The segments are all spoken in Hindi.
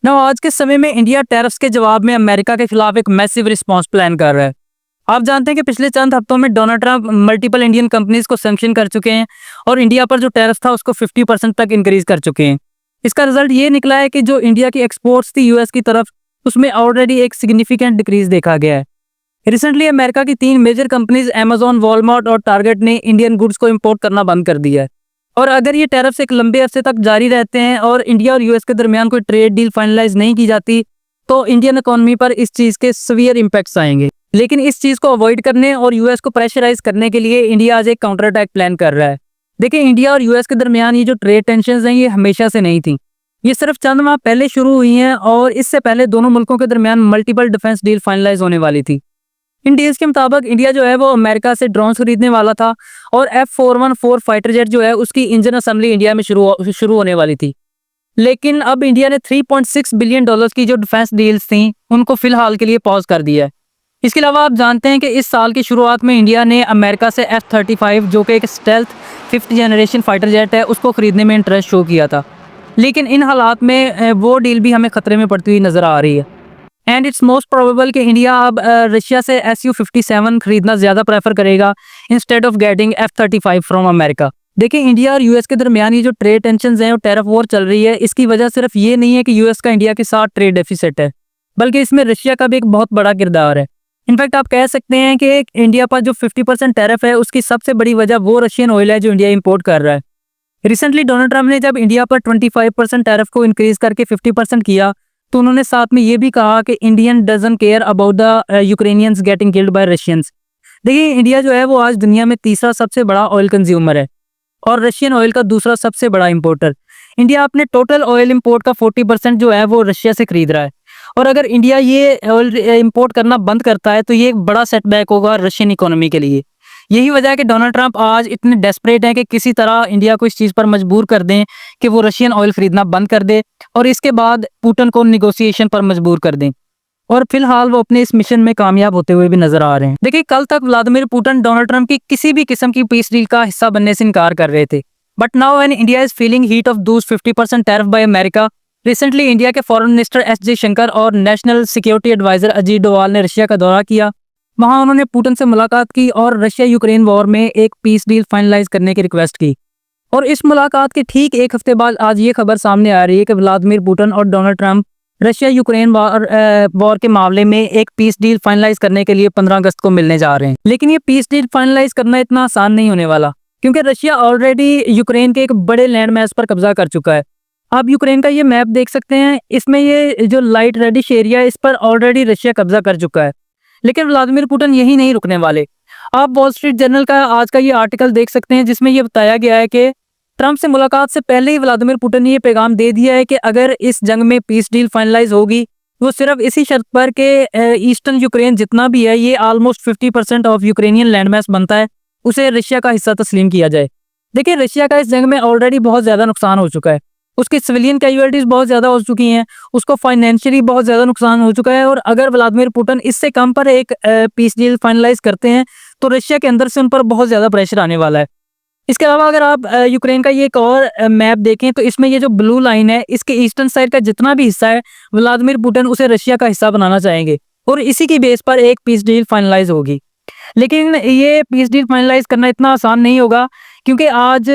ना आज के समय में इंडिया टैरिफ्स के जवाब में अमेरिका के खिलाफ एक मैसिव रिस्पांस प्लान कर रहा है। आप जानते हैं कि पिछले चंद हफ्तों में Donald Trump multiple Indian companies को सैंक्शन कर चुके हैं और इंडिया पर जो टैरिफ था उसको 50% तक इंक्रीज कर चुके हैं। इसका रिजल्ट ये निकला है कि जो इंडिया की एक्सपोर्ट्स थी यूएस की तरफ, उसमें ऑलरेडी एक सिग्निफिकेंट डिक्रीज देखा गया है। रिसेंटली अमेरिका की 3 मेजर कंपनीज अमेजॉन, वॉलमार्ट और टारगेट ने इंडियन गुड्स को इम्पोर्ट करना बंद कर दिया है। और अगर ये टैरिफ्स एक लंबे अरसे तक जारी रहते हैं और इंडिया और यूएस के दरमियान कोई ट्रेड डील फाइनलाइज नहीं की जाती, तो इंडियन इकोनॉमी पर इस चीज़ के सीवियर इम्पैक्ट्स आएंगे। लेकिन इस चीज़ को अवॉइड करने और यूएस को प्रेशराइज करने के लिए इंडिया आज एक काउंटर अटैक प्लान कर रहा है। देखिए, इंडिया और यूएस के दरमियान ये जो ट्रेड टेंशन हैं, ये हमेशा से नहीं थी। ये सिर्फ चंद माह पहले शुरू हुई हैं और इससे पहले दोनों मुल्कों के दरमियान मल्टीपल डिफेंस डील फाइनलाइज होने वाली थी। इन डील्स के मुताबिक इंडिया जो है वो अमेरिका से ड्रोन खरीदने वाला था और F414 फाइटर जेट जो है उसकी इंजन असेंबली इंडिया में शुरू होने वाली थी। लेकिन अब इंडिया ने $3.6 बिलियन की जो डिफेंस डील्स थी उनको फिलहाल के लिए पॉज कर दिया है। इसके अलावा आप जानते हैं कि इस साल की शुरुआत में इंडिया ने अमेरिका से F-35 जो कि एक stealth 5th generation fighter jet है उसको खरीदने में इंटरेस्ट शो किया था। लेकिन इन हालात में वो डील भी हमें खतरे में पड़ती हुई नजर आ रही है एंड इट्स मोस्ट प्रोबेबल कि इंडिया अब रशिया से Su-57 खरीदना ज़्यादा प्रेफर करेगा instead of getting F-35 from America. देखिए, इंडिया और यूएस के दरमियान ये जो ट्रेड टेंशन हैं और टैरिफ वॉर चल रही है, इसकी वजह सिर्फ ये नहीं है कि यूएस का इंडिया के साथ ट्रेड डेफिसिट है, बल्कि इसमें रशिया का भी एक बहुत बड़ा किरदार है। इनफैक्ट आप कह सकते हैं कि इंडिया पर जो 50% टैरिफ है उसकी सबसे बड़ी वजह वो रशियन ऑयल है जो इंडिया इंपोर्ट कर रहा है। रिसेंटली डोनाल्ड ट्रंप ने जब इंडिया पर 25% टैरिफ को इंक्रीज करके 50% किया, तो उन्होंने साथ में ये भी कहा कि Indian doesn't care about the Ukrainians getting killed by Russians. देखिए, इंडिया जो है वो आज दुनिया में तीसरा सबसे बड़ा ऑयल कंज्यूमर है और रशियन ऑयल का दूसरा सबसे बड़ा इंपोर्टर। इंडिया अपने टोटल ऑयल इंपोर्ट का 40% जो है वो रशिया से खरीद रहा है और अगर इंडिया ये ऑयल इंपोर्ट करना बंद करता है तो ये एक बड़ा सेटबैक होगा रशियन इकोनॉमी के लिए। यही वजह है कि डोनाल्ड ट्रंप आज इतने डेस्परेट हैं कि किसी तरह इंडिया को इस चीज़ पर मजबूर कर दें कि वो रशियन ऑयल खरीदना बंद कर दे और इसके बाद पुतिन को निगोशिएशन पर मजबूर कर दें। और फिलहाल वो अपने इस मिशन में कामयाब होते हुए भी नजर आ रहे हैं। देखिए, कल तक व्लादिमीर पुतिन डोनाल्ड ट्रंप की किसी भी किस्म की पीस डील का हिस्सा बनने से इनकार कर रहे थे, but now when India is feeling heat of those 50% tariff by America, recently India के फॉरेन मिनिस्टर एस जयशंकर और national security adviser Ajit Doval ने रशिया का दौरा किया। वहां उन्होंने पुतिन से मुलाकात की और रशिया यूक्रेन वॉर में एक पीस डील फाइनलाइज करने की रिक्वेस्ट की। और इस मुलाकात के ठीक एक हफ्ते बाद आज ये खबर सामने आ रही है कि व्लादिमीर पुतिन और Donald Trump Russia Ukraine war के मामले में एक पीस डील फाइनलाइज करने के लिए 15 अगस्त को मिलने जा रहे हैं। लेकिन ये पीस डील फाइनलाइज करना इतना आसान नहीं होने वाला, क्योंकि रशिया ऑलरेडी यूक्रेन के एक बड़े लैंड मैस पर कब्जा कर चुका है। आप यूक्रेन का ये मैप देख सकते हैं, इसमें ये जो लाइट रेडिश एरिया है इस पर ऑलरेडी रशिया कब्जा कर चुका है। लेकिन व्लादिमीर पुतिन यही नहीं रुकने वाले। आप वॉल स्ट्रीट जर्नल का आज का ये आर्टिकल देख सकते हैं जिसमें ये बताया गया है कि ट्रंप से मुलाकात से पहले ही व्लादिमीर पुतिन ने ये पैगाम दे दिया है कि अगर इस जंग में पीस डील फाइनलाइज होगी वो सिर्फ इसी शर्त पर कि ईस्टर्न यूक्रेन जितना भी है, ये ऑलमोस्ट 50% ऑफ यूक्रेनियन लैंडमास बनता है, उसे रशिया का हिस्सा तस्लीम किया जाए। देखिए, रशिया का इस जंग में ऑलरेडी बहुत ज़्यादा नुकसान हो चुका है, उसकी सिविलियन कैजुअलिटीज बहुत ज़्यादा हो चुकी हैं, उसको फाइनेंशियली बहुत ज़्यादा नुकसान हो चुका है। और अगर व्लादिमीर पुतिन इससे कम पर एक पीस डील फाइनलाइज करते हैं तो रशिया के अंदर से उन पर बहुत ज़्यादा प्रेशर आने वाला है। इसके अलावा अगर आप यूक्रेन का ये एक और मैप देखें तो इसमें ये जो ब्लू लाइन है, इसके ईस्टर्न साइड का जितना भी हिस्सा है व्लादिमीर पुतिन उसे रशिया का हिस्सा बनाना चाहेंगे और इसी की बेस पर एक पीस डील फाइनलाइज होगी। लेकिन ये पीस डील फाइनलाइज करना इतना आसान नहीं होगा, क्योंकि आज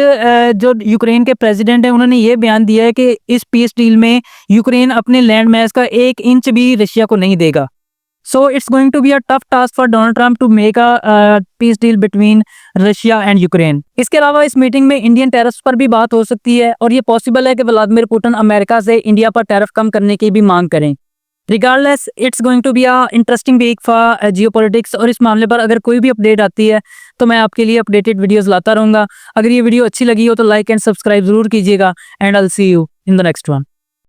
जो यूक्रेन के प्रेसिडेंट हैं उन्होंने ये बयान दिया है कि इस पीस डील में यूक्रेन अपने लैंड मैस का 1 इंच भी रशिया को नहीं देगा। So it's going to be a tough task for Donald Trump to make a peace deal between Russia and Ukraine. इसके अलावा इस मीटिंग में इंडियन टैरिफ्स पर भी बात हो सकती है और ये पॉसिबल है कि व्लादिमीर पुतिन अमेरिका से इंडिया पर टैरिफ कम करने की भी मांग करें। Regardless, it's going to be a interesting week for geopolitics और इस मामले पर अगर कोई भी अपडेट आती है तो मैं आपके लिए अपडेटेड वीडियोस लाता रहूँगा। अगर ये वीडियो अच्छी लगी हो तो लाइक एंड सब्सक्राइब जरूर कीजिएगा and I will see you in the next one.